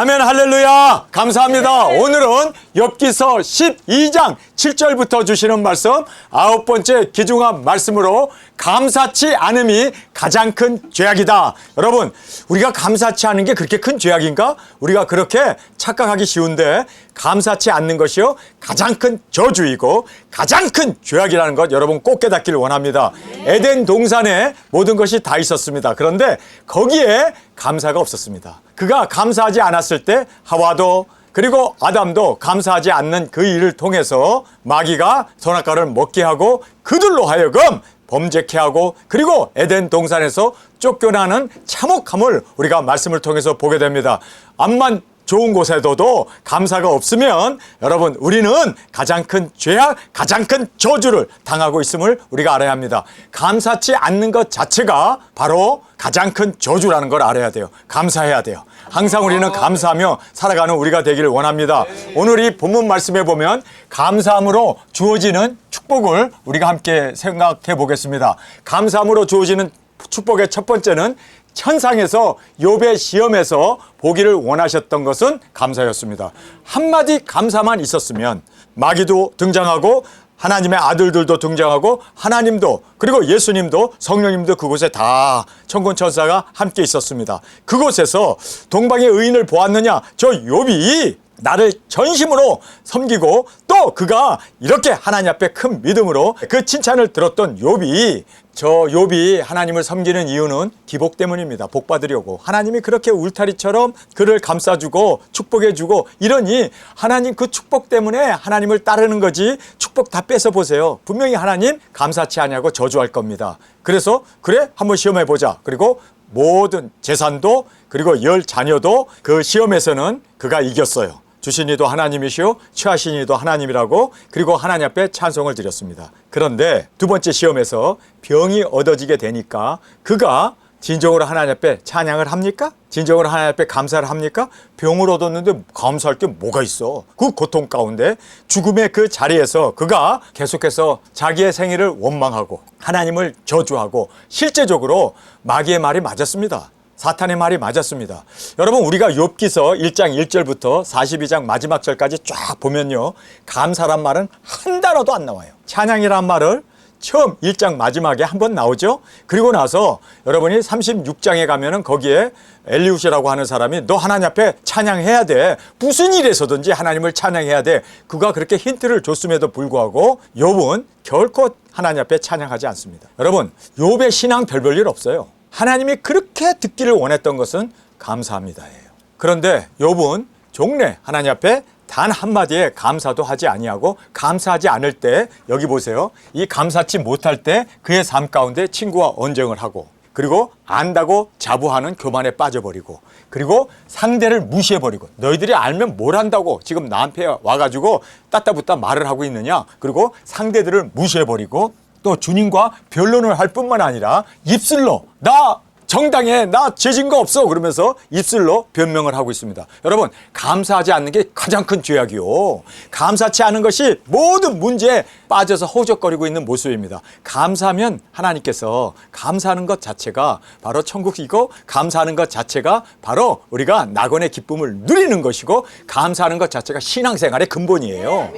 아멘, 할렐루야. 감사합니다. 오늘은 욥기서 12장 7절부터 주시는 말씀, 9번째 귀중한 말씀으로 감사치 않음이 가장 큰 죄악이다. 여러분, 우리가 감사치 않은 게 그렇게 큰 죄악인가? 우리가 그렇게 착각하기 쉬운데, 감사치 않는 것이요 가장 큰 저주이고 가장 큰 죄악이라는 것 여러분 꼭 깨닫기를 원합니다. 에덴 동산에 모든 것이 다 있었습니다. 그런데 거기에 감사가 없었습니다. 그가 감사하지 않았을 때 하와도 그리고 아담도 감사하지 않는 그 일을 통해서 마귀가 선악과를 먹게 하고 그들로 하여금 범죄케 하고, 그리고 에덴 동산에서 쫓겨나는 참혹함을 우리가 말씀을 통해서 보게 됩니다. 암만 좋은 곳에도 감사가 없으면 여러분 우리는 가장 큰 죄악, 가장 큰 저주를 당하고 있음을 우리가 알아야 합니다. 감사치 않는 것 자체가 바로 가장 큰 저주라는 걸 알아야 돼요. 감사해야 돼요. 항상 우리는 감사하며 살아가는 우리가 되기를 원합니다. 오늘 이 본문 말씀에 보면 감사함으로 주어지는 축복을 우리가 함께 생각해 보겠습니다. 감사함으로 주어지는 축복의 첫 번째는 천상에서 욥의 시험에서 보기를 원하셨던 것은 감사였습니다. 한마디 감사만 있었으면 마귀도 등장하고 하나님의 아들들도 등장하고 하나님도 그리고 예수님도 성령님도 그곳에 다 천군천사가 함께 있었습니다. 그곳에서 동방의 의인을 보았느냐? 저 욥이 나를 전심으로 섬기고 또 그가 이렇게 하나님 앞에 큰 믿음으로 그 칭찬을 들었던 욥이, 저 욥이 하나님을 섬기는 이유는 기복 때문입니다. 복 받으려고. 하나님이 그렇게 울타리처럼 그를 감싸주고 축복해주고 이러니 하나님 그 축복 때문에 하나님을 따르는 거지, 축복 다 뺏어 보세요. 분명히 하나님 감사치 않냐고 저주할 겁니다. 그래서 그래 한번 시험해보자. 그리고 모든 재산도 그리고 열 자녀도 그 시험에서는 그가 이겼어요. 주신 이도 하나님이시오 취하신 이도 하나님이라고, 그리고 하나님 앞에 찬송을 드렸습니다. 그런데 두 번째 시험에서 병이 얻어지게 되니까 그가 진정으로 하나님 앞에 찬양을 합니까? 진정으로 하나님 앞에 감사를 합니까? 병을 얻었는데 감사할 게 뭐가 있어? 그 고통 가운데 죽음의 그 자리에서 그가 계속해서 자기의 생애를 원망하고 하나님을 저주하고 실제적으로 마귀의 말이 맞았습니다. 사탄의 말이 맞았습니다. 여러분, 우리가 욥기서 1장 1절부터 42장 마지막 절까지 쫙 보면요, 감사란 말은 한 단어도 안 나와요. 찬양이란 말을 처음 1장 마지막에 한번 나오죠. 그리고 나서 여러분이 36장에 가면은 거기에 엘리우시라고 하는 사람이 너 하나님 앞에 찬양해야 돼. 무슨 일에서든지 하나님을 찬양해야 돼. 그가 그렇게 힌트를 줬음에도 불구하고 욥은 결코 하나님 앞에 찬양하지 않습니다. 여러분, 욥의 신앙 별 일 없어요. 하나님이 그렇게 듣기를 원했던 것은 감사합니다예요. 그런데 욥은 종래 하나님 앞에 단 한마디에 감사도 하지 아니하고, 감사하지 않을 때 여기 보세요. 이 감사치 못할 때 그의 삶 가운데 친구와 언쟁을 하고, 그리고 안다고 자부하는 교만에 빠져버리고, 그리고 상대를 무시해버리고, 너희들이 알면 뭘 한다고 지금 나한테 와가지고 따따붙다 말을 하고 있느냐, 그리고 상대들을 무시해버리고 또 주님과 변론을 할 뿐만 아니라 입술로 나 정당해, 나 죄진 거 없어 그러면서 입술로 변명을 하고 있습니다. 여러분, 감사하지 않는 게 가장 큰 죄악이요. 감사치 않은 것이 모든 문제에 빠져서 허우적거리고 있는 모습입니다. 감사하면 하나님께서 감사하는 것 자체가 바로 천국이고, 감사하는 것 자체가 바로 우리가 낙원의 기쁨을 누리는 것이고, 감사하는 것 자체가 신앙생활의 근본이에요.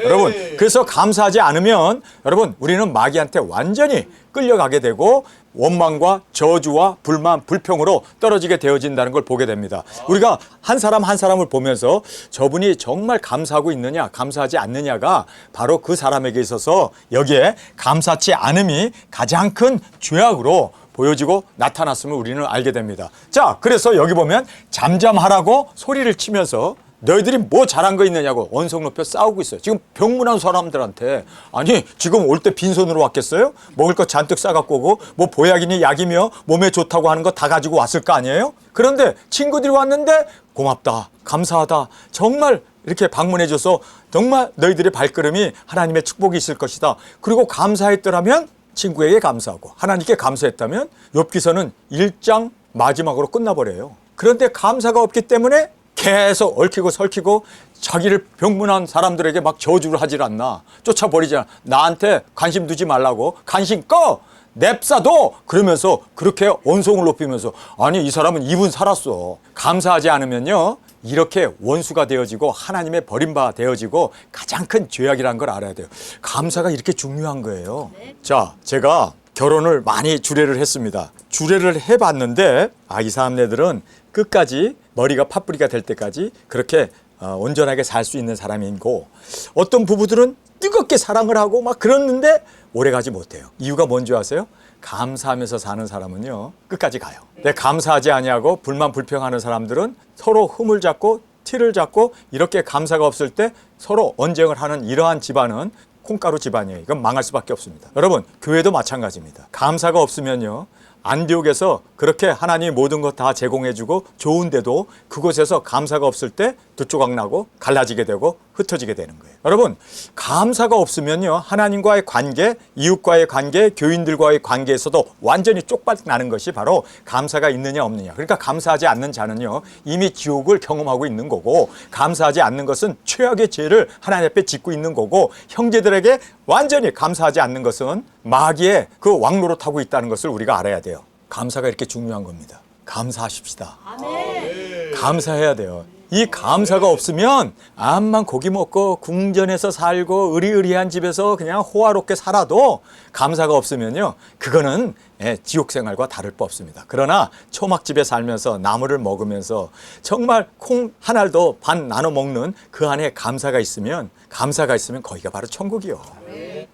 여러분, 그래서 감사하지 않으면 여러분 우리는 마귀한테 완전히 끌려가게 되고 원망과 저주와 불만, 불평으로 떨어지게 되어진다는 걸 보게 됩니다. 우리가 한 사람 한 사람을 보면서 저분이 정말 감사하고 있느냐, 감사하지 않느냐가 바로 그 사람에게 있어서 여기에 감사치 않음이 가장 큰 죄악으로 보여지고 나타났음을 우리는 알게 됩니다. 자, 그래서 여기 보면 잠잠하라고 소리를 치면서 너희들이 뭐 잘한 거 있느냐고 언성 높여 싸우고 있어요. 지금 병문안 사람들한테, 아니 지금 올 때 빈손으로 왔겠어요? 먹을 거 잔뜩 싸갖고 오고 뭐 보약이니 약이며 몸에 좋다고 하는 거 다 가지고 왔을 거 아니에요? 그런데 친구들이 왔는데 고맙다, 감사하다, 정말 이렇게 방문해줘서 정말 너희들의 발걸음이 하나님의 축복이 있을 것이다. 그리고 감사했더라면 친구에게 감사하고 하나님께 감사했다면 욥기서는 1장 마지막으로 끝나버려요. 그런데 감사가 없기 때문에 계속 얽히고 설키고 자기를 병문안 사람들에게 막 저주를 하질 않나, 쫓아버리지 않아. 나한테 관심 두지 말라고, 관심 꺼, 냅사도, 그러면서 그렇게 언성을 높이면서, 아니 이 사람은 2분 살았어. 감사하지 않으면요 이렇게 원수가 되어지고 하나님의 버림바 되어지고 가장 큰 죄악이라는 걸 알아야 돼요. 감사가 이렇게 중요한 거예요. 자, 제가 결혼을 많이 주례를 했습니다. 주례를 해봤는데 이 사람네들은 끝까지 머리가 팥뿌리가 될 때까지 그렇게 온전하게 살 수 있는 사람이고, 어떤 부부들은 뜨겁게 사랑을 하고 막 그러는데 오래가지 못해요. 이유가 뭔지 아세요? 감사하면서 사는 사람은요 끝까지 가요. 근데 감사하지 아니하고 불만 불평하는 사람들은 서로 흠을 잡고 티를 잡고 이렇게 감사가 없을 때 서로 언쟁을 하는 이러한 집안은 콩가루 집안이에요. 이건 망할 수밖에 없습니다. 여러분, 교회도 마찬가지입니다. 감사가 없으면요, 안디옥에서 그렇게 하나님이 모든 것 다 제공해주고 좋은데도 그곳에서 감사가 없을 때 두 조각 나고 갈라지게 되고 흩어지게 되는 거예요. 여러분, 감사가 없으면요, 하나님과의 관계, 이웃과의 관계, 교인들과의 관계에서도 완전히 쪽박나는 것이 바로 감사가 있느냐 없느냐. 그러니까 감사하지 않는 자는요 이미 지옥을 경험하고 있는 거고, 감사하지 않는 것은 최악의 죄를 하나님 앞에 짓고 있는 거고, 형제들에게 완전히 감사하지 않는 것은 마귀의 그 왕노릇하고 있다는 것을 우리가 알아야 돼요. 감사가 이렇게 중요한 겁니다. 감사하십시다. 아멘. 감사해야 돼요. 이 감사가 없으면 암만 고기 먹고 궁전에서 살고 의리의리한 집에서 그냥 호화롭게 살아도 감사가 없으면요 그거는 지옥 생활과 다를 바 없습니다. 그러나 초막집에 살면서 나무를 먹으면서 정말 콩 한 알도 반 나눠 먹는 그 안에 감사가 있으면 거기가 바로 천국이요.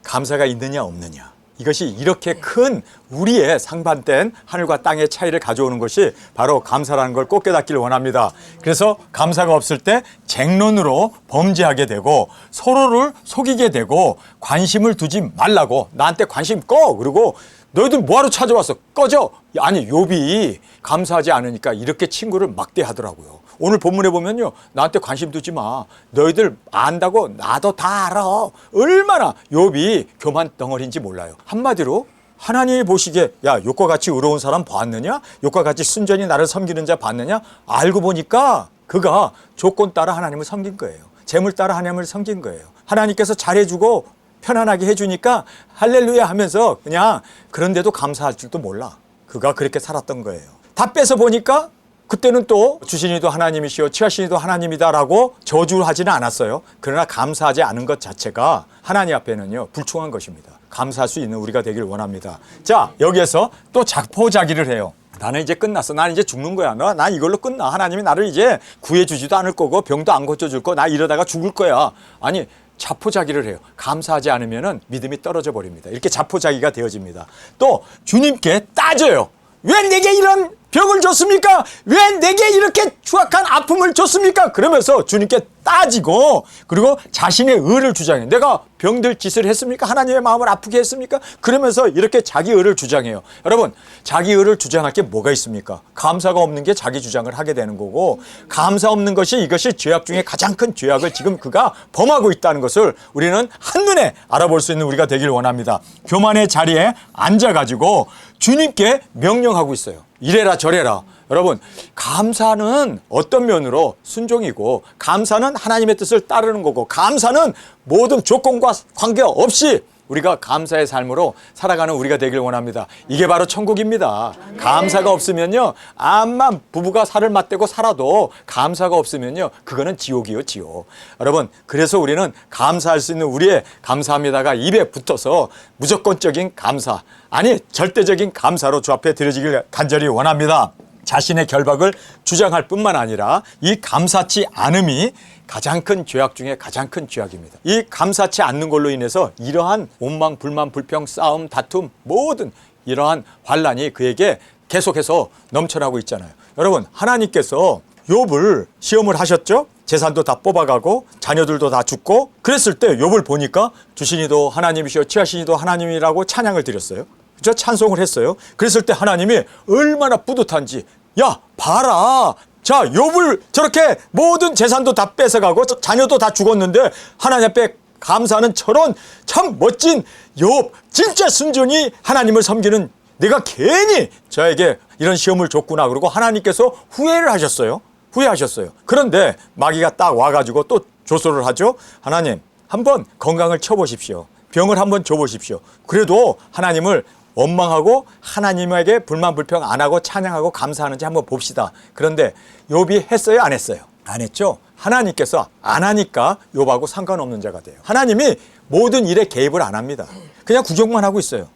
감사가 있느냐 없느냐, 이것이 이렇게 큰 우리의 상반된 하늘과 땅의 차이를 가져오는 것이 바로 감사라는 걸 꼭 깨닫기를 원합니다. 그래서 감사가 없을 때 쟁론으로 범죄하게 되고 서로를 속이게 되고, 관심을 두지 말라고, 나한테 관심 꺼, 그리고 너희들 뭐하러 찾아왔어, 꺼져. 아니, 욥이 감사하지 않으니까 이렇게 친구를 막대하더라고요. 오늘 본문에 보면요, 나한테 관심 두지 마, 너희들 안다고 나도 다 알아. 얼마나 욥이 교만 덩어리인지 몰라요. 한마디로 하나님이 보시기에 야, 욥과 같이 의로운 사람 봤느냐, 욥과 같이 순전히 나를 섬기는 자 봤느냐, 알고 보니까 그가 조건 따라 하나님을 섬긴 거예요. 재물 따라 하나님을 섬긴 거예요. 하나님께서 잘해주고 편안하게 해주니까 할렐루야 하면서 그냥, 그런데도 감사할 줄도 몰라. 그가 그렇게 살았던 거예요. 다 뺏어 보니까 그때는 또 주신이도 하나님이시오 취하신이도 하나님이다라고 저주하지는 않았어요. 그러나 감사하지 않은 것 자체가 하나님 앞에는요 불충한 것입니다. 감사할 수 있는 우리가 되길 원합니다. 자, 여기에서 또 자포자기를 해요. 나는 이제 끝났어. 나는 이제 죽는 거야. 난 이걸로 끝나. 하나님이 나를 이제 구해주지도 않을 거고 병도 안 고쳐줄 거. 나 이러다가 죽을 거야. 아니, 자포자기를 해요. 감사하지 않으면 믿음이 떨어져 버립니다. 이렇게 자포자기가 되어집니다. 또 주님께 따져요. 왜 내게 이런 병을 줬습니까? 왜 내게 이렇게 추악한 아픔을 줬습니까? 그러면서 주님께 따지고, 그리고 자신의 의를 주장해요. 내가 병들 짓을 했습니까? 하나님의 마음을 아프게 했습니까? 그러면서 이렇게 자기 의를 주장해요. 여러분, 자기 의를 주장할 게 뭐가 있습니까? 감사가 없는 게 자기 주장을 하게 되는 거고, 감사 없는 것이, 이것이 죄악 중에 가장 큰 죄악을 지금 그가 범하고 있다는 것을 우리는 한눈에 알아볼 수 있는 우리가 되길 원합니다. 교만의 자리에 앉아가지고 주님께 명령하고 있어요. 이래라 저래라. 여러분, 감사는 어떤 면으로 순종이고, 감사는 하나님의 뜻을 따르는 거고, 감사는 모든 조건과 관계없이 우리가 감사의 삶으로 살아가는 우리가 되길 원합니다. 이게 바로 천국입니다. 감사가 없으면요, 암만 부부가 살을 맞대고 살아도 감사가 없으면요, 그거는 지옥이요, 지옥. 여러분, 그래서 우리는 감사할 수 있는 우리의 감사합니다가 입에 붙어서 무조건적인 감사, 아니 절대적인 감사로 주 앞에 드려지길 간절히 원합니다. 자신의 결박을 주장할 뿐만 아니라 이 감사치 않음이 가장 큰 죄악 중에 가장 큰 죄악입니다. 이 감사치 않는 걸로 인해서 이러한 원망, 불만, 불평, 싸움, 다툼, 모든 이러한 환란이 그에게 계속해서 넘쳐나고 있잖아요. 여러분, 하나님께서 욥을 시험을 하셨죠? 재산도 다 뽑아가고 자녀들도 다 죽고, 그랬을 때 욥을 보니까 주신이도 하나님이시오 취하신이도 하나님이라고 찬양을 드렸어요. 그렇죠? 찬송을 했어요. 그랬을 때 하나님이 얼마나 뿌듯한지, 야 봐라, 자 욥을 저렇게 모든 재산도 다 뺏어가고 자녀도 다 죽었는데 하나님 앞에 감사하는 저런 참 멋진 욥, 진짜 순전히 하나님을 섬기는 내가 괜히 저에게 이런 시험을 줬구나. 그러고 하나님께서 후회를 하셨어요. 후회하셨어요. 그런데 마귀가 딱 와가지고 또 조소를 하죠. 하나님, 한번 건강을 쳐보십시오. 병을 한번 줘보십시오. 그래도 하나님을 원망하고 하나님에게 불만 불평 안 하고 찬양하고 감사하는지 한번 봅시다. 그런데 욥이 했어요, 안 했어요? 안 했죠? 하나님께서 안 하니까 욥하고 상관없는 자가 돼요. 하나님이 모든 일에 개입을 안 합니다. 그냥 구경만 하고 있어요.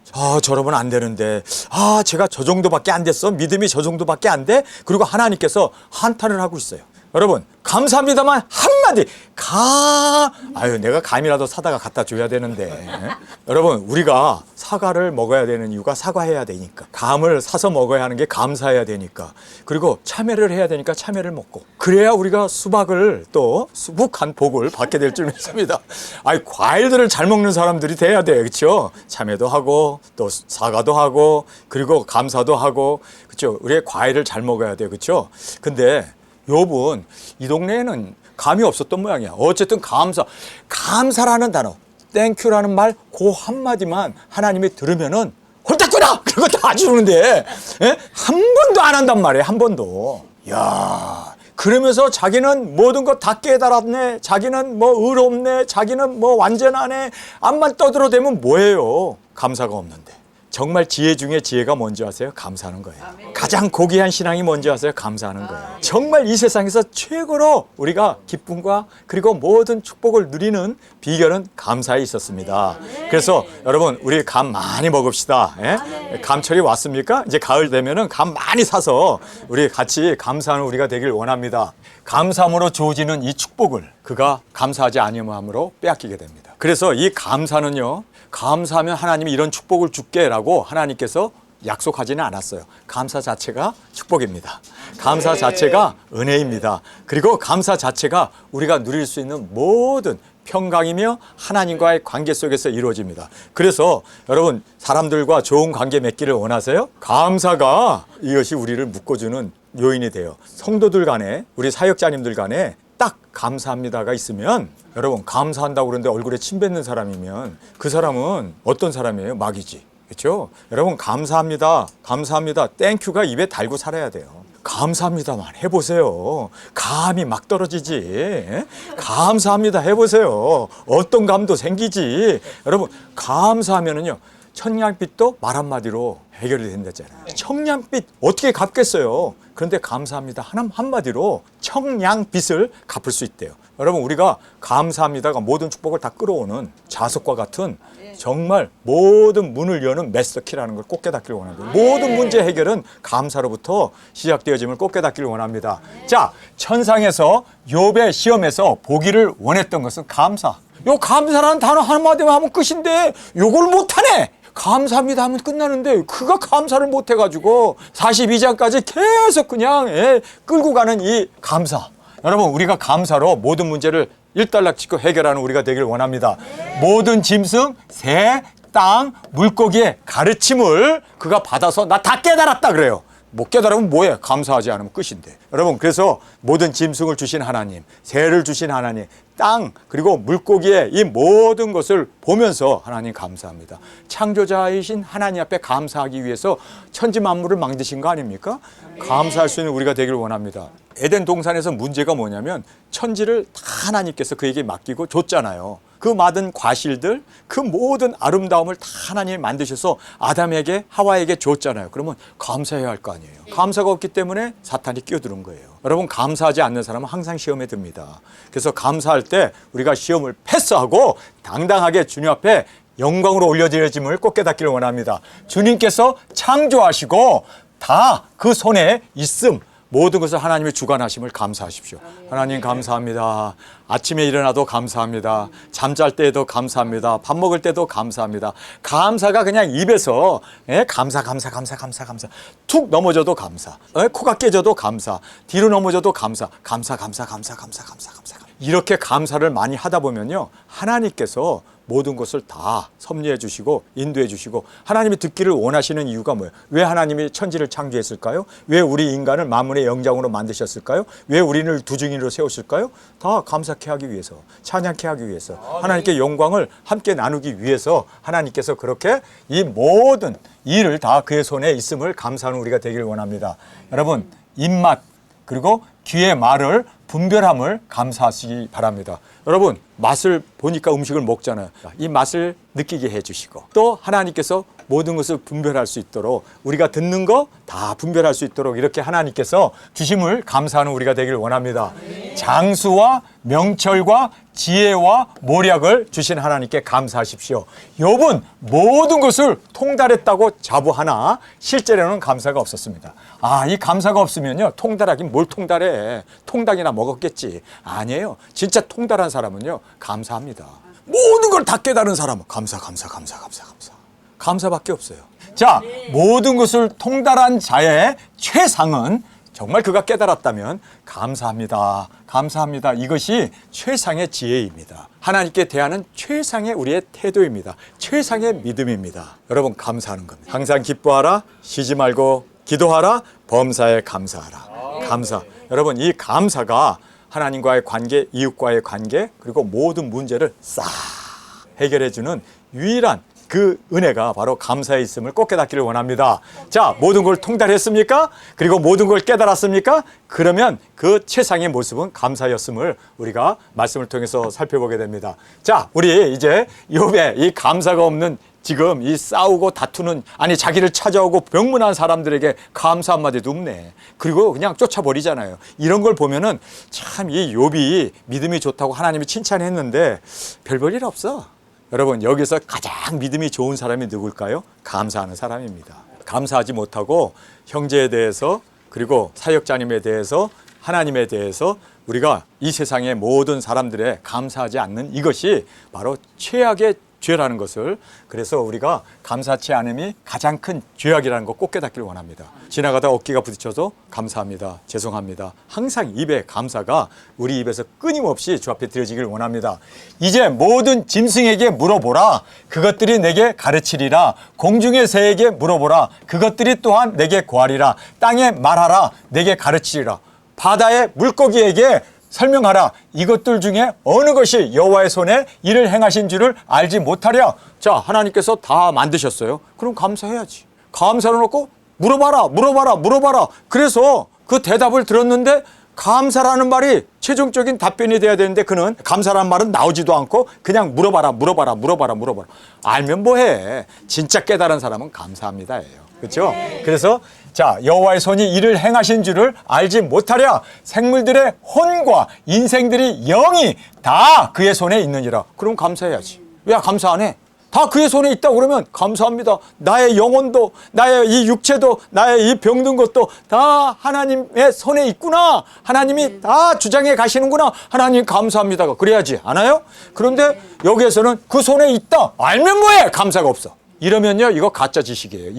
저러면 안 되는데, 제가 저 정도밖에 안 됐어. 믿음이 저 정도밖에 안 돼. 그리고 하나님께서 한탄을 하고 있어요. 여러분, 감사합니다만 한마디 내가 감이라도 사다가 갖다 줘야 되는데. 여러분, 우리가 사과를 먹어야 되는 이유가 사과해야 되니까, 감을 사서 먹어야 하는 게 감사해야 되니까, 그리고 참외를 해야 되니까 참외를 먹고, 그래야 우리가 수박을 또 수북한 복을 받게 될 줄 믿습니다. 과일들을 잘 먹는 사람들이 돼야 돼요. 그렇죠? 참외도 하고 또 사과도 하고 그리고 감사도 하고, 그렇죠? 우리의 과일을 잘 먹어야 돼요. 그렇죠? 근데 욥은 이 동네에는 감이 없었던 모양이야. 어쨌든 감사라는 단어, 땡큐라는 말, 그 한마디만 하나님이 들으면은 홀딱 뛰라! 그거 다 주는데, 한 번도 안 한단 말이에요. 한 번도. 야, 그러면서 자기는 모든 것 다 깨달았네. 자기는 의롭네. 자기는 완전하네. 암만 떠들어대면 뭐예요? 감사가 없는데. 정말 지혜 중에 지혜가 뭔지 아세요? 감사하는 거예요. 가장 고귀한 신앙이 뭔지 아세요? 감사하는 거예요. 정말 이 세상에서 최고로 우리가 기쁨과 그리고 모든 축복을 누리는 비결은 감사에 있었습니다. 그래서 여러분, 우리 감 많이 먹읍시다. 감철이 왔습니까? 이제 가을 되면은 감 많이 사서 우리 같이 감사하는 우리가 되길 원합니다. 감사함으로 주어지는 이 축복을 그가 감사하지 아니함으로 빼앗기게 됩니다. 그래서 이 감사는요, 감사하면 하나님이 이런 축복을 줄게라고 하나님께서 약속하지는 않았어요. 감사 자체가 축복입니다. 감사 자체가 은혜입니다. 그리고 감사 자체가 우리가 누릴 수 있는 모든 평강이며 하나님과의 관계 속에서 이루어집니다. 그래서 여러분, 사람들과 좋은 관계 맺기를 원하세요? 감사가 이것이 우리를 묶어주는 요인이 돼요. 성도들 간에, 우리 사역자님들 간에 딱 감사합니다가 있으면, 여러분, 감사한다고 그러는데 얼굴에 침 뱉는 사람이면 그 사람은 어떤 사람이에요? 마귀지. 그렇죠? 여러분, 감사합니다. 감사합니다. 땡큐가 입에 달고 살아야 돼요. 감사합니다만 해보세요. 감이 막 떨어지지. 감사합니다 해보세요. 어떤 감도 생기지. 여러분, 감사하면은요, 청량빛도 말 한마디로 해결이 된다잖아요. 청량빛 어떻게 갚겠어요? 그런데 감사합니다 한마디로 청량빛을 갚을 수 있대요. 여러분, 우리가 감사합니다가 모든 축복을 다 끌어오는 자석과 같은 정말 모든 문을 여는 마스터키라는 걸 꼭 깨닫기를 원합니다. 모든 문제 해결은 감사로부터 시작되어짐을 꼭 깨닫기를 원합니다. 자, 천상에서 욥의 시험에서 보기를 원했던 것은 감사. 요 감사라는 단어 한마디만 하면 끝인데 요걸 못하네. 감사합니다 하면 끝나는데 그가 감사를 못해가지고 42장까지 계속 그냥 끌고 가는 이 감사. 여러분, 우리가 감사로 모든 문제를 일단락짓고 해결하는 우리가 되길 원합니다. 모든 짐승, 새, 땅, 물고기의 가르침을 그가 받아서 나 다 깨달았다 그래요. 못 깨달으면 뭐해? 감사하지 않으면 끝인데. 여러분, 그래서 모든 짐승을 주신 하나님, 새를 주신 하나님, 땅, 그리고 물고기의 이 모든 것을 보면서 하나님 감사합니다. 창조자이신 하나님 앞에 감사하기 위해서 천지 만물을 만드신 거 아닙니까? 감사할 수 있는 우리가 되길 원합니다. 에덴 동산에서 문제가 뭐냐면 천지를 다 하나님께서 그에게 맡기고 줬잖아요. 그 많은 과실들, 그 모든 아름다움을 다 하나님이 만드셔서 아담에게, 하와에게 줬잖아요. 그러면 감사해야 할 거 아니에요. 감사가 없기 때문에 사탄이 끼어드는 거예요. 여러분, 감사하지 않는 사람은 항상 시험에 듭니다. 그래서 감사할 때 우리가 시험을 패스하고 당당하게 주님 앞에 영광으로 올려드려짐을 꼭 깨닫기를 원합니다. 주님께서 창조하시고 다 그 손에 있음, 모든 것을 하나님의 주관하심을 감사하십시오. 하나님 감사합니다. 아침에 일어나도 감사합니다. 잠잘 때에도 감사합니다. 밥 먹을 때도 감사합니다. 감사가 그냥 입에서 감사 툭 넘어져도 감사, 코가 깨져도 감사, 뒤로 넘어져도 감사. 이렇게 감사를 많이 하다 보면요, 하나님께서 모든 것을 다 섭리해 주시고 인도해 주시고, 하나님이 듣기를 원하시는 이유가 뭐예요? 왜 하나님이 천지를 창조했을까요? 왜 우리 인간을 만물의 영장으로 만드셨을까요? 왜 우리를 두중인으로 세우실까요? 다 감사케 하기 위해서, 찬양케 하기 위해서, 하나님께 영광을 함께 나누기 위해서 하나님께서 그렇게 이 모든 일을 다 그의 손에 있음을 감사하는 우리가 되기를 원합니다. 여러분, 입맛 그리고 귀의 말을 분별함을 감사하시기 바랍니다. 여러분, 맛을 보니까 음식을 먹잖아요. 이 맛을 느끼게 해주시고, 또 하나님께서 모든 것을 분별할 수 있도록 우리가 듣는 거 다 분별할 수 있도록 이렇게 하나님께서 주심을 감사하는 우리가 되길 원합니다. 장수와 명철과 지혜와 모략을 주신 하나님께 감사하십시오. 욥은 모든 것을 통달했다고 자부하나 실제로는 감사가 없었습니다. 이 감사가 없으면요, 통달하긴 뭘 통달해. 통닭이나 먹었겠지. 아니에요. 진짜 통달한 사람은요, 감사합니다. 모든 걸 다 깨달은 사람은 감사밖에 없어요. 자, 모든 것을 통달한 자의 최상은 정말 그가 깨달았다면 감사합니다. 감사합니다. 이것이 최상의 지혜입니다. 하나님께 대하는 최상의 우리의 태도입니다. 최상의 믿음입니다. 여러분, 감사하는 겁니다. 항상 기뻐하라, 쉬지 말고 기도하라, 범사에 감사하라. 감사. 여러분, 이 감사가 하나님과의 관계, 이웃과의 관계, 그리고 모든 문제를 싹 해결해주는 유일한 그 은혜가 바로 감사에 있음을 꼭 깨닫기를 원합니다. 자, 모든 걸 통달했습니까? 그리고 모든 걸 깨달았습니까? 그러면 그 최상의 모습은 감사였음을 우리가 말씀을 통해서 살펴보게 됩니다. 자, 우리 이제 욥의 이 감사가 없는 지금 이 싸우고 다투는, 아니 자기를 찾아오고 병문안 사람들에게 감사 한마디도 없네. 그리고 그냥 쫓아버리잖아요. 이런 걸 보면은 참 이 욥이 믿음이 좋다고 하나님이 칭찬했는데 별 볼 일 없어. 여러분, 여기서 가장 믿음이 좋은 사람이 누굴까요? 감사하는 사람입니다. 감사하지 못하고 형제에 대해서, 그리고 사역자님에 대해서, 하나님에 대해서 우리가 이 세상의 모든 사람들에 감사하지 않는 이것이 바로 최악의 죄라는 것을, 그래서 우리가 감사치 않음이 가장 큰 죄악이라는 거 꼭 깨닫기를 원합니다. 지나가다 어깨가 부딪혀도 감사합니다, 죄송합니다, 항상 입에 감사가 우리 입에서 끊임없이 주 앞에 드려지길 원합니다. 이제 모든 짐승에게 물어보라, 그것들이 내게 가르치리라. 공중의 새에게 물어보라, 그것들이 또한 내게 고하리라. 땅에 말하라, 내게 가르치리라. 바다의 물고기에게 설명하라. 이것들 중에 어느 것이 여호와의 손에 일을 행하신 줄을 알지 못하랴. 자, 하나님께서 다 만드셨어요. 그럼 감사해야지. 감사를 놓고 물어봐라. 그래서 그 대답을 들었는데 감사라는 말이 최종적인 답변이 돼야 되는데 그는 감사라는 말은 나오지도 않고 그냥 물어봐라. 알면 뭐해. 진짜 깨달은 사람은 감사합니다예요. 그렇죠? 그래서 자, 여호와의 손이 이를 행하신 줄을 알지 못하랴. 생물들의 혼과 인생들이 영이 다 그의 손에 있느니라. 그럼 감사해야지. 왜 감사 안 해? 다 그의 손에 있다고 그러면 감사합니다. 나의 영혼도, 나의 이 육체도, 나의 이 병든 것도 다 하나님의 손에 있구나. 하나님이 다 주장해 가시는구나. 하나님 감사합니다. 그래야지. 않아요? 그런데 여기에서는 그 손에 있다. 알면 뭐해? 감사가 없어. 이러면요, 이거 가짜 지식이에요.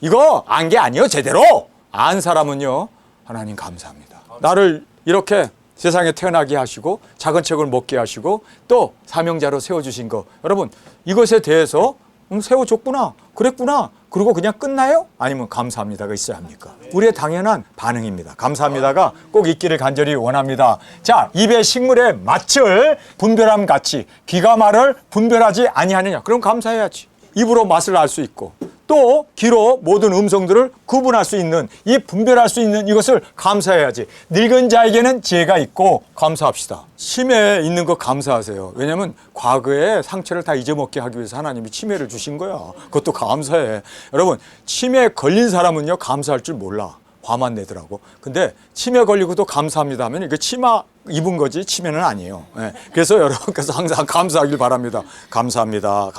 이거 안 게 아니에요. 제대로 안 사람은요, 하나님 감사합니다. 나를 이렇게 세상에 태어나게 하시고 작은 책을 먹게 하시고 또 사명자로 세워주신 거, 여러분 이것에 대해서 세워줬구나, 그랬구나, 그리고 그냥 끝나요? 아니면 감사합니다가 있어야 합니까? 우리의 당연한 반응입니다. 감사합니다가 꼭 있기를 간절히 원합니다. 자, 입의 식물의 맛을 분별함 같이 귀가 말을 분별하지 아니하느냐. 그럼 감사해야지. 입으로 맛을 알 수 있고 또 귀로 모든 음성들을 구분할 수 있는, 이 분별할 수 있는 이것을 감사해야지. 늙은 자에게는 지혜가 있고 감사합시다. 치매 있는 거 감사하세요. 왜냐하면 과거의 상처를 다 잊어먹게 하기 위해서 하나님이 치매를 주신 거야. 그것도 감사해. 여러분, 치매에 걸린 사람은요, 감사할 줄 몰라. 화만 내더라고. 근데 치매 걸리고도 감사합니다 하면 이게 치마 입은 거지 치매는 아니에요. 네. 그래서 여러분께서 항상 감사하길 바랍니다. 감사합니다.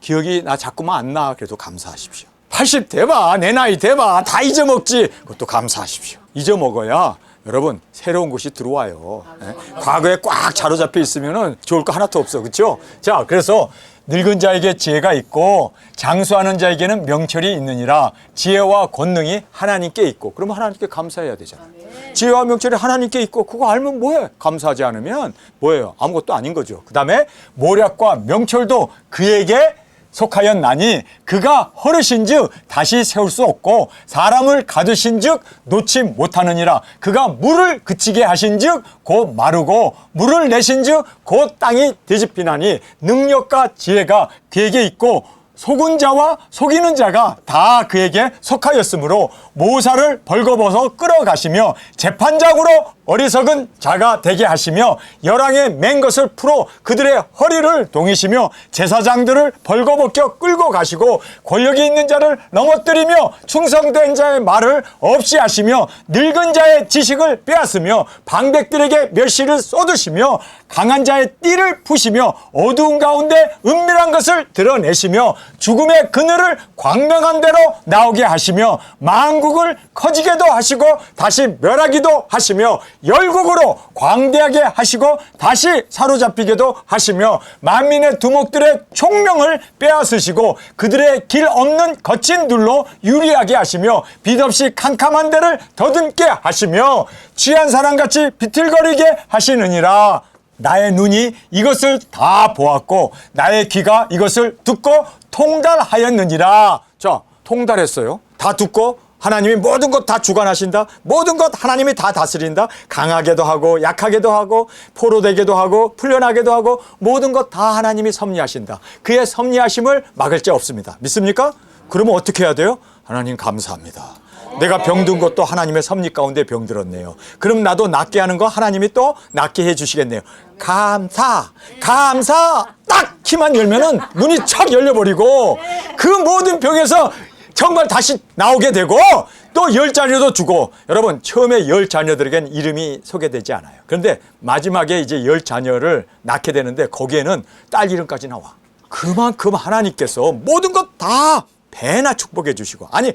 기억이 나 자꾸만 안 나. 그래도 감사하십시오. 80 돼봐, 내 나이 돼봐, 다 잊어먹지. 그것도 감사하십시오. 잊어먹어야 여러분 새로운 것이 들어와요. 네. 과거에 꽉 사로잡혀 있으면 좋을 거 하나도 없어. 그렇죠? 자, 그래서 늙은 자에게 지혜가 있고 장수하는 자에게는 명철이 있느니라. 지혜와 권능이 하나님께 있고, 그러면 하나님께 감사해야 되잖아요. 지혜와 명철이 하나님께 있고 그거 알면 뭐해? 감사하지 않으면 뭐예요? 아무것도 아닌 거죠. 그 다음에 모략과 명철도 그에게 속하였나니 그가 허르신즉 다시 세울 수 없고 사람을 가두신즉 놓지 못하느니라. 그가 물을 그치게 하신즉 곧 마르고 물을 내신즉 곧 땅이 뒤집히나니 능력과 지혜가 그에게 있고 속은 자와 속이는 자가 다 그에게 속하였으므로 모사를 벌거벗어 끌어가시며 재판장으로 어리석은 자가 되게 하시며 열왕의 맨 것을 풀어 그들의 허리를 동이시며 제사장들을 벌거벗겨 끌고 가시고 권력이 있는 자를 넘어뜨리며 충성된 자의 말을 없이 하시며 늙은 자의 지식을 빼앗으며 방백들에게 멸시를 쏟으시며 강한 자의 띠를 푸시며 어두운 가운데 은밀한 것을 드러내시며 죽음의 그늘을 광명한 대로 나오게 하시며 만국을 커지게도 하시고 다시 멸하기도 하시며 열국으로 광대하게 하시고 다시 사로잡히게도 하시며 만민의 두목들의 총명을 빼앗으시고 그들의 길 없는 거친 둘로 유리하게 하시며 빛 없이 캄캄한 데를 더듬게 하시며 취한 사람같이 비틀거리게 하시느니라. 나의 눈이 이것을 다 보았고 나의 귀가 이것을 듣고 통달하였느니라. 자, 통달했어요. 다 듣고 하나님이 모든 것 다 주관하신다. 모든 것 하나님이 다 다스린다. 강하게도 하고 약하게도 하고 포로되게도 하고 풀려나게도 하고 모든 것 다 하나님이 섭리하신다. 그의 섭리하심을 막을 자 없습니다. 믿습니까? 그러면 어떻게 해야 돼요? 하나님 감사합니다. 내가 병든 것도 하나님의 섭리 가운데 병들었네요. 그럼 나도 낫게 하는 거 하나님이 또 낫게 해주시겠네요. 감사, 감사. 딱 키만 열면은 문이 촥 열려버리고 그 모든 병에서 정말 다시 나오게 되고 또 10자녀도 주고. 여러분, 처음에 10자녀들에겐 이름이 소개되지 않아요. 그런데 마지막에 이제 10자녀를 낳게 되는데 거기에는 딸 이름까지 나와. 그만큼 하나님께서 모든 것 다 배나 축복해 주시고, 아니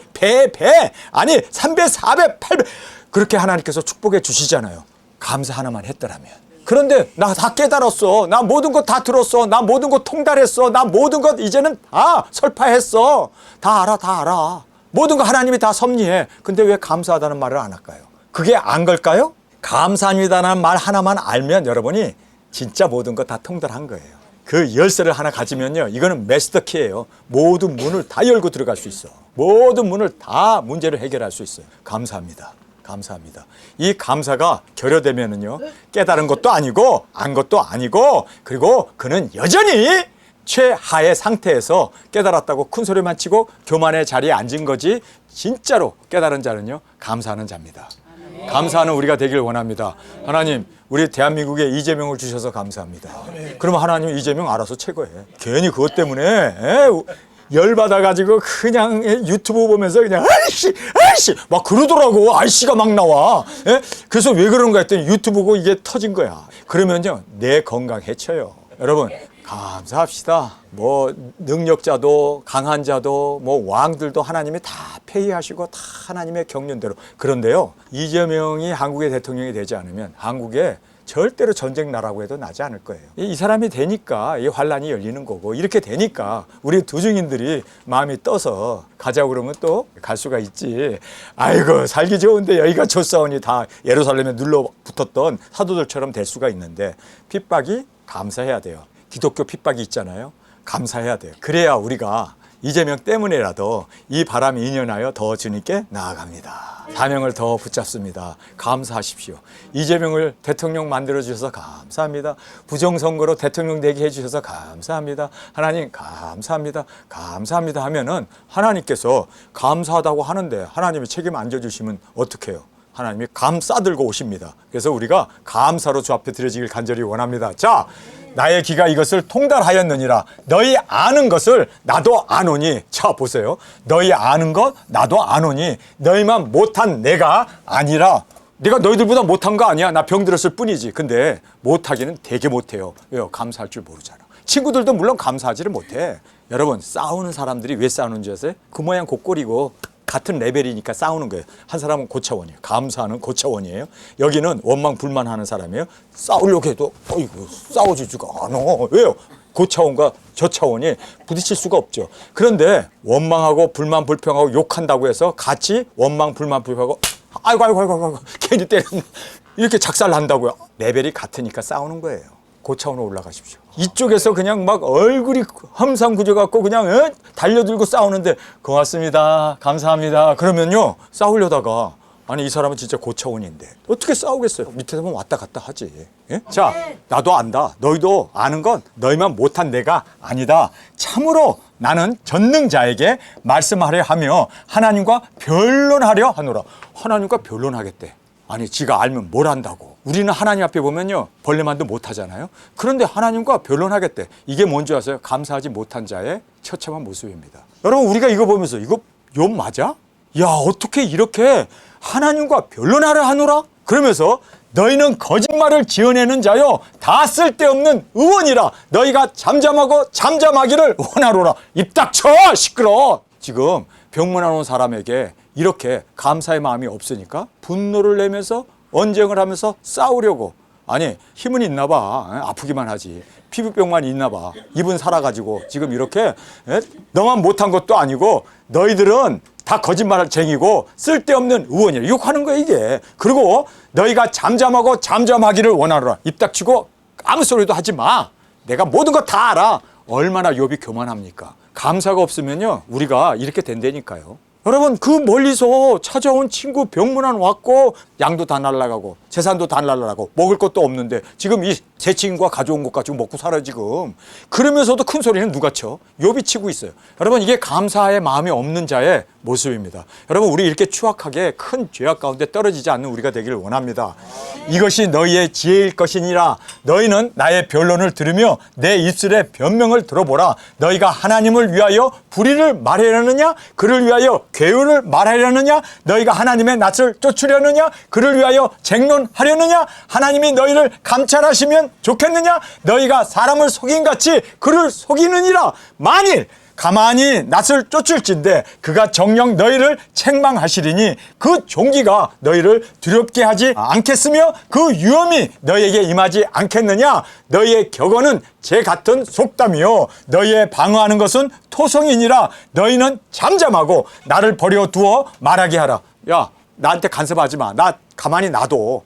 아니 3배 4배 8배 그렇게 하나님께서 축복해 주시잖아요. 감사 하나만 했더라면. 그런데 나 다 깨달았어. 나 모든 것 다 들었어. 나 모든 것 통달했어. 나 모든 것 이제는 다 설파했어. 다 알아. 모든 거 하나님이 다 섭리해. 근데 왜 감사하다는 말을 안 할까요? 그게 안 걸까요? 감사합니다라는 말 하나만 알면 여러분이 진짜 모든 것 다 통달한 거예요. 그 열쇠를 하나 가지면요, 이거는 마스터키예요. 모든 문을 다 열고 들어갈 수 있어. 모든 문을 다 문제를 해결할 수 있어요. 감사합니다. 감사합니다. 이 감사가 결여되면은요, 깨달은 것도 아니고 안 것도 아니고, 그리고 그는 여전히 최하의 상태에서 깨달았다고 큰 소리만 치고 교만의 자리에 앉은 거지, 진짜로 깨달은 자는요 감사하는 자입니다. 감사하는 우리가 되길 원합니다. 하나님, 우리 대한민국에 이재명을 주셔서 감사합니다. 그러면 하나님 이재명 알아서 최고해. 괜히 그것 때문에 열받아가지고 그냥 유튜브 보면서 그냥 아이씨 막 그러더라고. 아이씨가 막 나와. 그래서 왜 그런가 했더니 유튜브고 이게 터진 거야. 그러면요 내 건강 해쳐요. 여러분 감사합시다. 뭐 능력자도 강한 자도 뭐 왕들도 하나님이 다 폐위하시고 다 하나님의 경륜대로. 그런데요, 이재명이 한국의 대통령이 되지 않으면 한국에 절대로 전쟁 나라고 해도 나지 않을 거예요. 이 사람이 되니까 이 환란이 열리는 거고, 이렇게 되니까 우리 두 증인들이 마음이 떠서 가자고 그러면 또 갈 수가 있지. 아이고 살기 좋은데 여기가 좋사오니 다 예루살렘에 눌러붙었던 사도들처럼 될 수가 있는데, 핍박이 감사해야 돼요. 기독교 핍박이 있잖아요. 감사해야 돼요. 그래야 우리가 이재명 때문에라도 이 바람이 인연하여 더 주님께 나아갑니다. 사명을 더 붙잡습니다. 감사하십시오. 이재명을 대통령 만들어주셔서 감사합니다. 부정선거로 대통령 되게 해주셔서 감사합니다. 하나님 감사합니다. 감사합니다 하면은 하나님께서 감사하다고 하는데 하나님이 책임 안 져주시면 어떡해요? 하나님이 감 싸들고 오십니다. 그래서 우리가 감사로 주 앞에 드려지길 간절히 원합니다. 자, 나의 귀가 이것을 통달하였느니라. 너희 아는 것을 나도 아노니. 자, 보세요. 너희 아는 것 나도 아노니. 너희만 못한 내가 아니라. 내가 너희들보다 못한 거 아니야. 나 병들었을 뿐이지. 근데 못하기는 되게 못해요. 왜요? 감사할 줄 모르잖아. 친구들도 물론 감사하지를 못해. 여러분, 싸우는 사람들이 왜 싸우는지 아세요? 그 모양 곧골이고 같은 레벨이니까 싸우는 거예요. 한 사람은 고차원이에요. 감사하는 고차원이에요. 여기는 원망 불만하는 사람이에요. 싸우려고 해도 어이구 싸워주지가 않아. 왜요? 고차원과 저차원이 부딪힐 수가 없죠. 그런데 원망하고 불만 불평하고 욕한다고 해서 같이 원망 불만 불평하고 아이고 괜히 때렸네 이렇게 작살난다고요. 레벨이 같으니까 싸우는 거예요. 고차원으로 올라가십시오. 이쪽에서 그냥 막 얼굴이 험상궂어 갖고 그냥 달려들고 싸우는데 고맙습니다. 감사합니다. 그러면요 싸우려다가 아니 이 사람은 진짜 고차원인데 어떻게 싸우겠어요? 밑에서 보면 왔다 갔다 하지. 예? 자, 나도 안다. 너희도 아는 건 너희만 못한 내가 아니다. 참으로 나는 전능자에게 말씀하려 하며 하나님과 변론하려 하노라. 하나님과 변론하겠대. 아니 지가 알면 뭘 안다고. 우리는 하나님 앞에 보면요 벌레만도 못하잖아요. 그런데 하나님과 변론하겠대. 이게 뭔지 아세요? 감사하지 못한 자의 처참한 모습입니다. 여러분 우리가 이거 보면서 이거 욥 맞아? 야 어떻게 이렇게 하나님과 변론하려 하노라? 그러면서 너희는 거짓말을 지어내는 자요 다 쓸데없는 의원이라. 너희가 잠잠하고 잠잠하기를 원하노라. 입 닥쳐 시끄러워. 지금 병문안 온 사람에게 이렇게 감사의 마음이 없으니까 분노를 내면서 언쟁을 하면서 싸우려고. 아니 힘은 있나 봐. 아프기만 하지. 피부병만 있나 봐. 입은 살아가지고 지금 이렇게 너만 못한 것도 아니고 너희들은 다 거짓말쟁이고 쓸데없는 의원이라 욕하는 거야 이게. 그리고 너희가 잠잠하고 잠잠하기를 원하노라. 입 닥치고 아무 소리도 하지 마. 내가 모든 거 다 알아. 얼마나 욥이 교만합니까? 감사가 없으면요 우리가 이렇게 된다니까요. 여러분 그 멀리서 찾아온 친구 병문안 왔고 양도 다 날라가고 재산도 다 날라가고 먹을 것도 없는데 지금 이 제 친구가 가져온 것 가지고 먹고 살아 지금. 그러면서도 큰 소리는 누가 쳐? 욥이 치고 있어요. 여러분 이게 감사의 마음이 없는 자의 모습입니다. 여러분 우리 이렇게 추악하게 큰 죄악 가운데 떨어지지 않는 우리가 되기를 원합니다. 이것이 너희의 지혜일 것이니라. 너희는 나의 변론을 들으며 내 입술의 변명을 들어보라. 너희가 하나님을 위하여 불의를 말하려느냐? 그를 위하여 괴운을 말하려느냐? 너희가 하나님의 낯을 쫓으려느냐? 그를 위하여 쟁론하려느냐? 하나님이 너희를 감찰하시면 좋겠느냐? 너희가 사람을 속인같이 그를 속이느니라. 만일 가만히 낯을 쫓을진대 그가 정녕 너희를 책망하시리니 그 종기가 너희를 두렵게 하지 않겠으며 그 위험이 너희에게 임하지 않겠느냐? 너희의 격언은 제 같은 속담이요 너희의 방어하는 것은 토성이니라. 너희는 잠잠하고 나를 버려두어 말하게 하라. 야 나한테 간섭하지 마. 나 가만히 놔둬.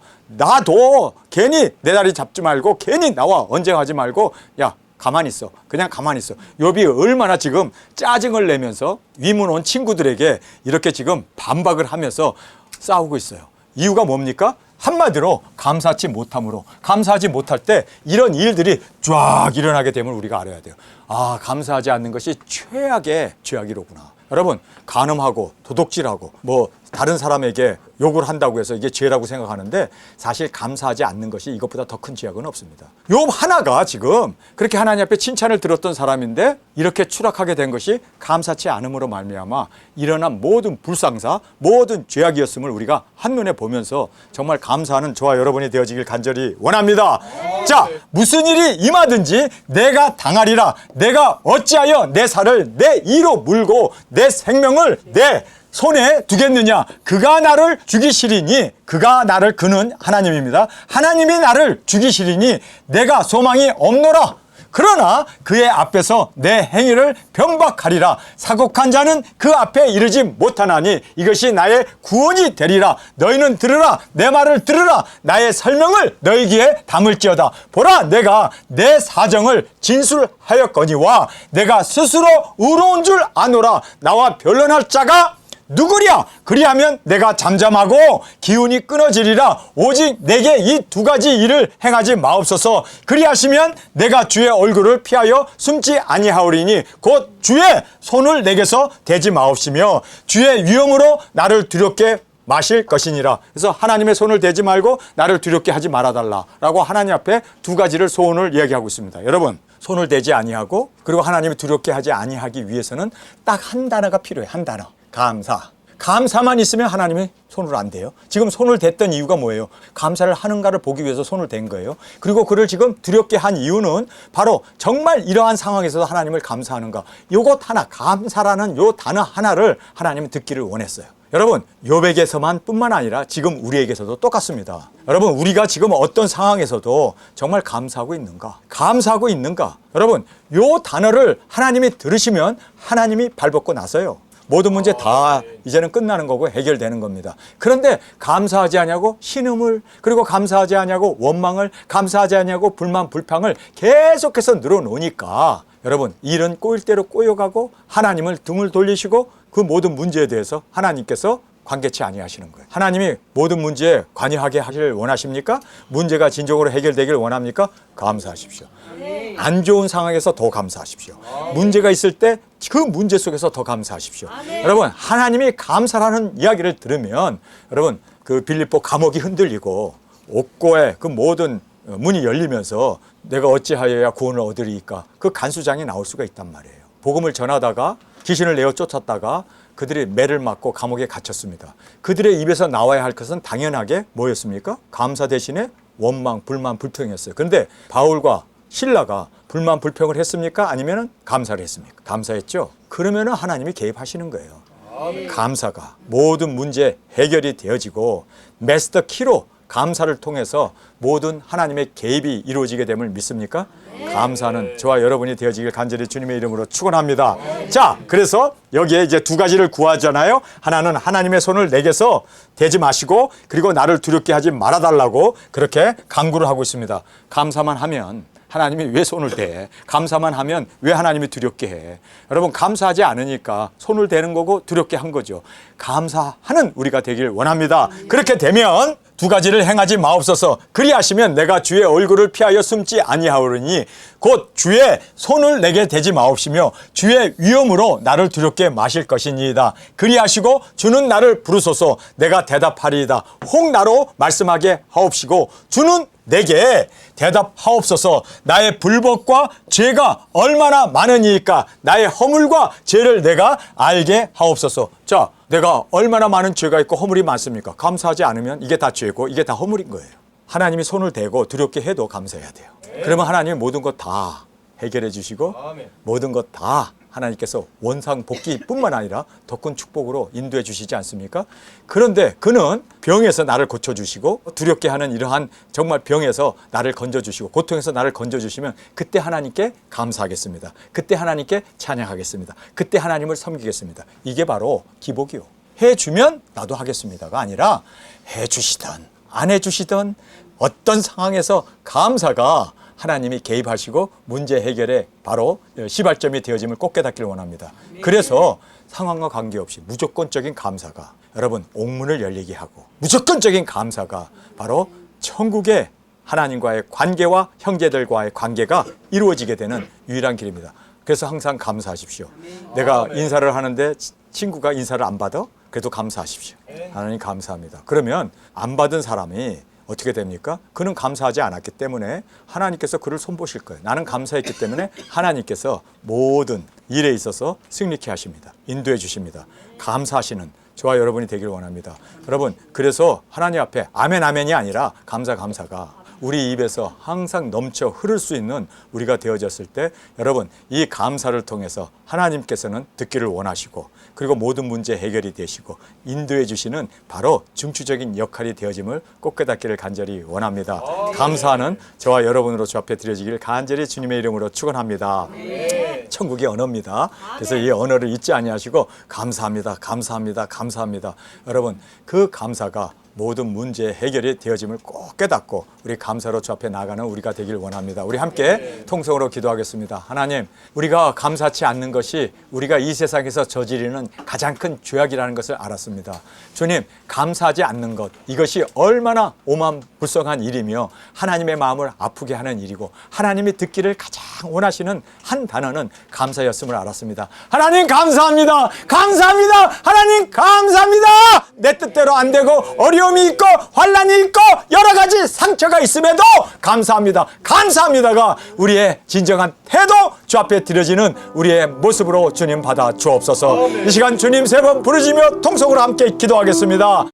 괜히 내 다리 잡지 말고 괜히 나와 언쟁하지 말고 야 가만히 있어. 그냥 가만히 있어. 욥이 얼마나 지금 짜증을 내면서 위문 온 친구들에게 이렇게 지금 반박을 하면서 싸우고 있어요. 이유가 뭡니까? 한마디로 감사하지 못함으로. 감사하지 못할 때 이런 일들이 쫙 일어나게 됨을 우리가 알아야 돼요. 아 감사하지 않는 것이 최악의 죄악이로구나. 여러분 간음하고 도둑질하고 뭐 다른 사람에게 욕을 한다고 해서 이게 죄라고 생각하는데 사실 감사하지 않는 것이 이것보다 더 큰 죄악은 없습니다. 욥 하나가 지금 그렇게 하나님 앞에 칭찬을 들었던 사람인데 이렇게 추락하게 된 것이 감사치 않음으로 말미암아 일어난 모든 불상사 모든 죄악이었음을 우리가 한눈에 보면서 정말 감사하는 저와 여러분이 되어지길 간절히 원합니다. 자 무슨 일이 임하든지 내가 당하리라. 내가 어찌하여 내 살을 내 이로 물고 내 생명을 내 손에 두겠느냐? 그가 나를 죽이시리니 그는 하나님입니다. 하나님이 나를 죽이시리니 내가 소망이 없노라. 그러나 그의 앞에서 내 행위를 변박하리라. 사곡한 자는 그 앞에 이르지 못하나니 이것이 나의 구원이 되리라. 너희는 들으라. 내 말을 들으라. 나의 설명을 너희 귀에 담을지어다. 보라 내가 내 사정을 진술하였거니와 내가 스스로 의로운 줄 아노라. 나와 변론할 자가 누구랴? 그리하면 내가 잠잠하고 기운이 끊어지리라. 오직 내게 이 두 가지 일을 행하지 마옵소서. 그리하시면 내가 주의 얼굴을 피하여 숨지 아니하오리니 곧 주의 손을 내게서 대지 마옵시며 주의 위엄으로 나를 두렵게 마실 것이니라. 그래서 하나님의 손을 대지 말고 나를 두렵게 하지 말아달라라고 하나님 앞에 두 가지를 소원을 이야기하고 있습니다. 여러분 손을 대지 아니하고 그리고 하나님이 두렵게 하지 아니하기 위해서는 딱 한 단어가 필요해요. 한 단어. 감사. 감사만 있으면 하나님이 손을 안 대요. 지금 손을 댔던 이유가 뭐예요? 감사를 하는가를 보기 위해서 손을 댄 거예요. 그리고 그를 지금 두렵게 한 이유는 바로 정말 이러한 상황에서도 하나님을 감사하는가. 요것 하나, 감사라는 요 단어 하나를 하나님은 듣기를 원했어요. 여러분 욥에게서만 뿐만 아니라 지금 우리에게서도 똑같습니다. 여러분 우리가 지금 어떤 상황에서도 정말 감사하고 있는가? 여러분 요 단어를 하나님이 들으시면 하나님이 발벗고 나서요. 모든 문제 다 이제는 끝나는 거고 해결되는 겁니다. 그런데 감사하지 않냐고 신음을 그리고 감사하지 않냐고 원망을 감사하지 않냐고 불만 불평을 계속해서 늘어놓으니까 여러분 일은 꼬일 대로 꼬여가고 하나님을 등을 돌리시고 그 모든 문제에 대해서 하나님께서 관계치 아니하시는 거예요. 하나님이 모든 문제에 관여하게 하기를 원하십니까? 문제가 진정으로 해결되기를 원합니까? 감사하십시오. 안 좋은 상황에서 더 감사하십시오. 문제가 있을 때 그 문제 속에서 더 감사하십시오. 여러분 하나님이 감사라는 이야기를 들으면 여러분 그 빌립보 감옥이 흔들리고 옥고의 그 모든 문이 열리면서 내가 어찌하여야 구원을 얻으리이까 그 간수장이 나올 수가 있단 말이에요. 복음을 전하다가 귀신을 내어 쫓았다가 그들이 매를 맞고 감옥에 갇혔습니다. 그들의 입에서 나와야 할 것은 당연하게 뭐였습니까? 감사 대신에 원망, 불만, 불평이었어요. 그런데 바울과 실라가 불만, 불평을 했습니까? 아니면 감사를 했습니까? 감사했죠. 그러면 하나님이 개입하시는 거예요. 감사가 모든 문제 해결이 되어지고 마스터 키로 감사를 통해서 모든 하나님의 개입이 이루어지게 됨을 믿습니까? 감사는 저와 여러분이 되어지길 간절히 주님의 이름으로 축원합니다. 자, 그래서 여기에 이제 두 가지를 구하잖아요. 하나는 하나님의 손을 내게서 대지 마시고 그리고 나를 두렵게 하지 말아달라고 그렇게 간구를 하고 있습니다. 감사만 하면 하나님이 왜 손을 대? 감사만 하면 왜 하나님이 두렵게 해? 여러분, 감사하지 않으니까 손을 대는 거고 두렵게 한 거죠. 감사하는 우리가 되길 원합니다. 그렇게 되면 두 가지를 행하지 마옵소서. 그리하시면 내가 주의 얼굴을 피하여 숨지 아니하오리니 곧 주의 손을 내게 대지 마옵시며 주의 위엄으로 나를 두렵게 마실 것이니이다. 그리하시고 주는 나를 부르소서. 내가 대답하리이다. 혹 나로 말씀하게 하옵시고 주는 내게 대답하옵소서. 나의 불법과 죄가 얼마나 많으니까 나의 허물과 죄를 내가 알게 하옵소서. 자, 내가 얼마나 많은 죄가 있고 허물이 많습니까? 감사하지 않으면 이게 다 죄고 이게 다 허물인 거예요. 하나님이 손을 대고 두렵게 해도 감사해야 돼요. 그러면 하나님이 모든 것 다 해결해 주시고 모든 것 다 하나님께서 원상복귀뿐만 아니라 더 큰 축복으로 인도해 주시지 않습니까? 그런데 그는 병에서 나를 고쳐주시고 두렵게 하는 이러한 정말 병에서 나를 건져주시고 고통에서 나를 건져주시면 그때 하나님께 감사하겠습니다. 그때 하나님께 찬양하겠습니다. 그때 하나님을 섬기겠습니다. 이게 바로 기복이요. 해주면 나도 하겠습니다가 아니라 해주시든 안 해주시든 어떤 상황에서 감사가 하나님이 개입하시고 문제 해결에 바로 시발점이 되어짐을 꼭 깨닫기를 원합니다. 그래서 상황과 관계없이 무조건적인 감사가 여러분 옥문을 열리게 하고 무조건적인 감사가 바로 천국의 하나님과의 관계와 형제들과의 관계가 이루어지게 되는 유일한 길입니다. 그래서 항상 감사하십시오. 내가 인사를 하는데 친구가 인사를 안 받아? 그래도 감사하십시오. 하나님 감사합니다. 그러면 안 받은 사람이 어떻게 됩니까? 그는 감사하지 않았기 때문에 하나님께서 그를 손보실 거예요. 나는 감사했기 때문에 하나님께서 모든 일에 있어서 승리케 하십니다. 인도해 주십니다. 감사하시는 저와 여러분이 되길 원합니다. 여러분, 그래서 하나님 앞에 아멘 아멘이 아니라 감사가 우리 입에서 항상 넘쳐 흐를 수 있는 우리가 되어졌을 때 여러분 이 감사를 통해서 하나님께서는 듣기를 원하시고 그리고 모든 문제 해결이 되시고 인도해 주시는 바로 중추적인 역할이 되어짐을 꼭 깨닫기를 간절히 원합니다. 감사하는 저와 여러분으로 주 앞에 드려지기를 간절히 주님의 이름으로 축원합니다. 천국의 언어입니다. 그래서 이 언어를 잊지 아니하시고 감사합니다. 여러분 그 감사가 모든 문제 해결이 되어짐을 꼭 깨닫고 우리 감사로 주 앞에 나가는 우리가 되길 원합니다. 우리 함께 통성으로 기도하겠습니다. 하나님, 우리가 감사치 않는 것이 우리가 이 세상에서 저지르는 가장 큰 죄악이라는 것을 알았습니다. 주님, 감사하지 않는 것, 이것이 얼마나 오만불성한 일이며 하나님의 마음을 아프게 하는 일이고 하나님이 듣기를 가장 원하시는 한 단어는 감사였음을 알았습니다. 하나님 감사합니다. 하나님 감사합니다. 내 뜻대로 안 되고 어려움이 있고 환난이 있고 여러 가지 상처가 있음에도 감사합니다가 우리의 진정한 태도 주 앞에 드려지는 우리의 모습으로 주님 받아 주옵소서. 이 시간 주님 세 번 부르짖으며 통성으로 함께 기도하겠습니다.